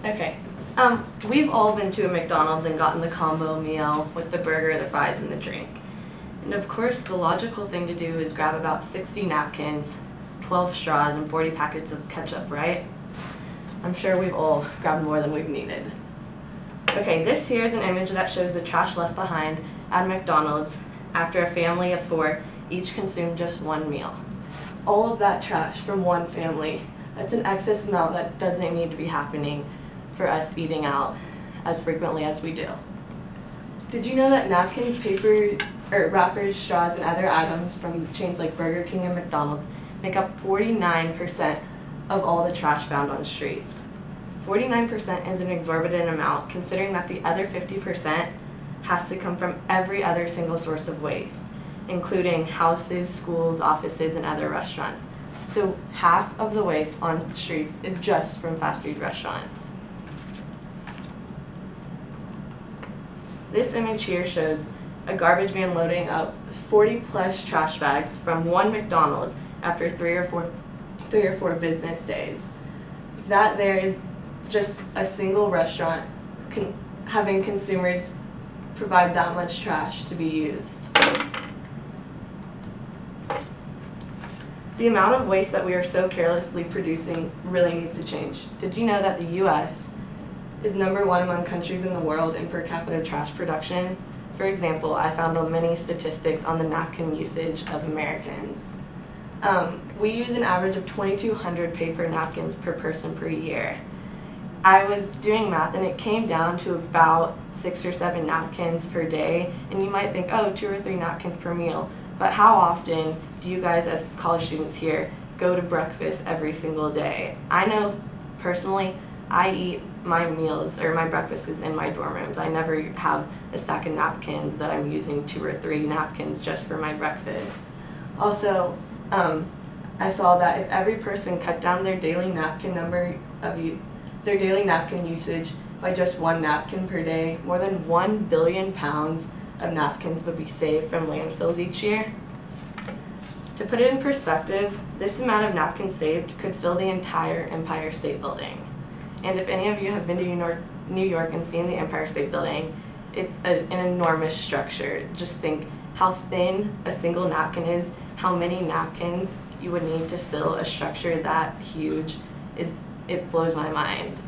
Okay. We've all been to a McDonald's and gotten the combo meal with the burger, the fries, and the drink. And of course, the logical thing to do is grab about 60 napkins, 12 straws, and 40 packets of ketchup, right? I'm sure we've all grabbed more than we've needed. Okay, this here is an image that shows the trash left behind at McDonald's after a family of 4 each consumed just one meal. All of that trash from one family, that's an excess amount that doesn't need to be happening for us eating out as frequently as we do. Did you know that napkins, paper, wrappers, straws, and other items from chains like Burger King and McDonald's make up 49% of all the trash found on the streets? 49% is an exorbitant amount, considering that the other 50% has to come from every other single source of waste, including houses, schools, offices, and other restaurants. So half of the waste on streets is just from fast food restaurants. This image here shows a garbage man loading up 40 plus trash bags from one McDonald's after three or four business days. That there is just a single restaurant having consumers provide that much trash to be used. The amount of waste that we are so carelessly producing really needs to change. Did you know that the U.S. is #1 among countries in the world in per capita trash production? For example, I found many statistics on the napkin usage of Americans. We use an average of 2,200 paper napkins per person per year. I was doing math and it came down to about 6 or 7 napkins per day, and you might think, oh, 2 or 3 napkins per meal. But how often do you guys as college students here go to breakfast every single day? I know personally I eat my meals, or my breakfast is in my dorm rooms. I never have a stack of napkins that I'm using 2 or 3 napkins just for my breakfast. Also, I saw that if every person cut down their daily napkin usage by just 1 napkin per day, more than 1 billion pounds of napkins would be saved from landfills each year. To put it in perspective, this amount of napkins saved could fill the entire Empire State Building. And if any of you have been to New York and seen the Empire State Building, it's an enormous structure. Just think how thin a single napkin is, how many napkins you would need to fill a structure that huge. It blows my mind.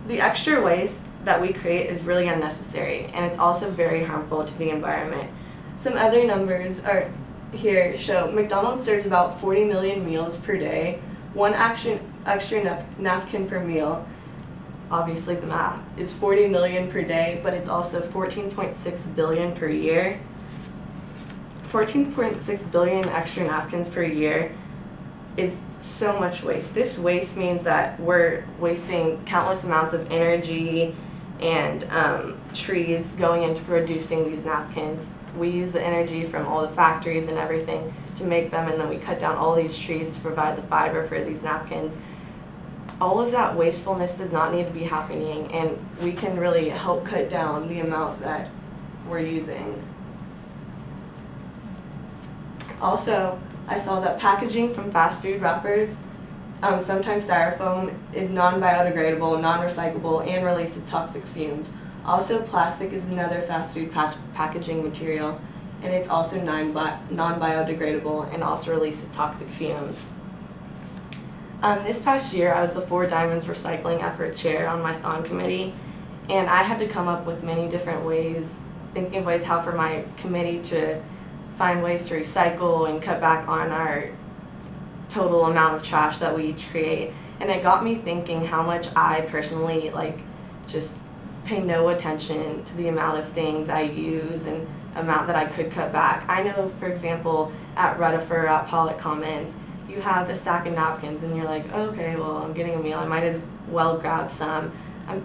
The extra waste that we create is really unnecessary, and it's also very harmful to the environment. Some other numbers are here show McDonald's serves about 40 million meals per day. 1 extra napkin per meal, obviously the math, is 40 million per day, but it's also 14.6 billion per year. 14.6 billion extra napkins per year is so much waste. This waste means that we're wasting countless amounts of energy and trees going into producing these napkins. We use the energy from all the factories and everything to make them, and then we cut down all these trees to provide the fiber for these napkins. All of that wastefulness does not need to be happening, and we can really help cut down the amount that we're using. Also, I saw that packaging from fast food wrappers, sometimes styrofoam, is non-biodegradable, non-recyclable, and releases toxic fumes. Also, plastic is another fast food packaging material, and it's also non-biodegradable and also releases toxic fumes. This past year, I was the 4 Diamonds Recycling Effort Chair on my Thon committee, and I had to come up with many different ways, thinking of ways how for my committee to find ways to recycle and cut back on our total amount of trash that we each create. And it got me thinking how much I personally just pay no attention to the amount of things I use and amount that I could cut back. I know, for example, at Rutherford, at Pollock Commons, you have a stack of napkins and you're like, okay, well, I'm getting a meal, I might as well grab some.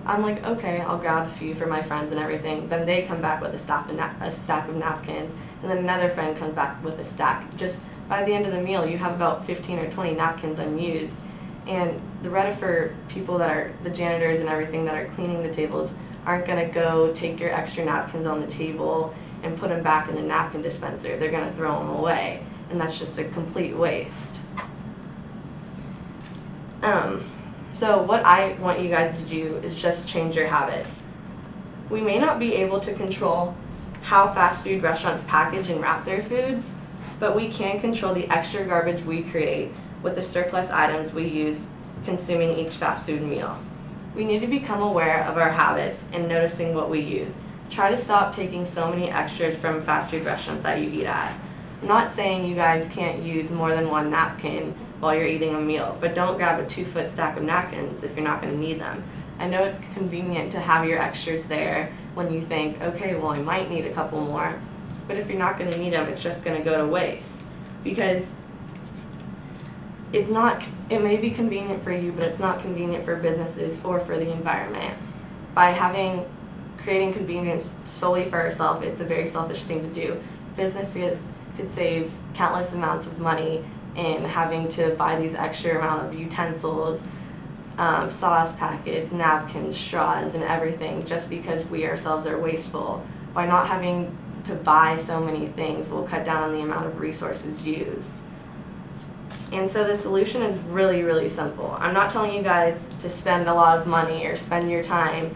I'm like, okay, I'll grab a few for my friends and everything. Then they come back with a stack of napkins, and then another friend comes back with a stack. Just by the end of the meal, you have about 15 or 20 napkins unused. And the Rutherford people that are the janitors and everything that are cleaning the tables aren't going to go take your extra napkins on the table and put them back in the napkin dispenser. They're going to throw them away, and that's just a complete waste. So what I want you guys to do is just change your habits. We may not be able to control how fast food restaurants package and wrap their foods, but we can control the extra garbage we create with the surplus items we use consuming each fast food meal. We need to become aware of our habits and noticing what we use. Try to stop taking so many extras from fast food restaurants that you eat at. I'm not saying you guys can't use more than one napkin while you're eating a meal, but don't grab a 2-foot stack of napkins if you're not going to need them. I know it's convenient to have your extras there when you think, okay, well I might need a couple more, but if you're not going to need them, it's just going to go to waste. Because it may be convenient for you, but it's not convenient for businesses or for the environment. By creating convenience solely for ourselves, it's a very selfish thing to do. Businesses could save countless amounts of money in having to buy these extra amount of utensils, sauce packets, napkins, straws, and everything just because we ourselves are wasteful. By not having to buy so many things, we'll cut down on the amount of resources used. And so the solution is really, really simple. I'm not telling you guys to spend a lot of money or spend your time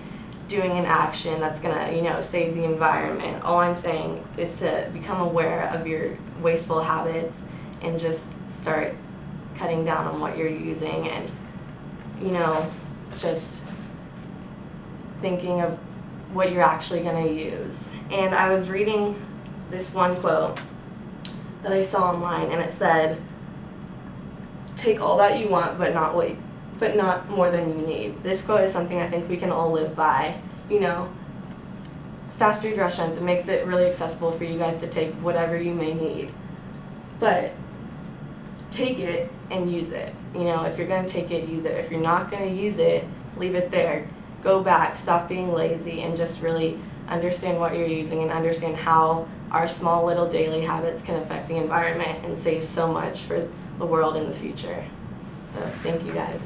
doing an action that's gonna, save the environment. All I'm saying is to become aware of your wasteful habits and just start cutting down on what you're using and, just thinking of what you're actually gonna use. And I was reading this one quote that I saw online, and it said, "Take all that you want, but not more than you need." This quote is something I think we can all live by. Fast food restaurants, it makes it really accessible for you guys to take whatever you may need. But take it and use it. If you're going to take it, use it. If you're not going to use it, leave it there. Go back, stop being lazy, and just really understand what you're using and understand how our small little daily habits can affect the environment and save so much for the world in the future. So thank you guys.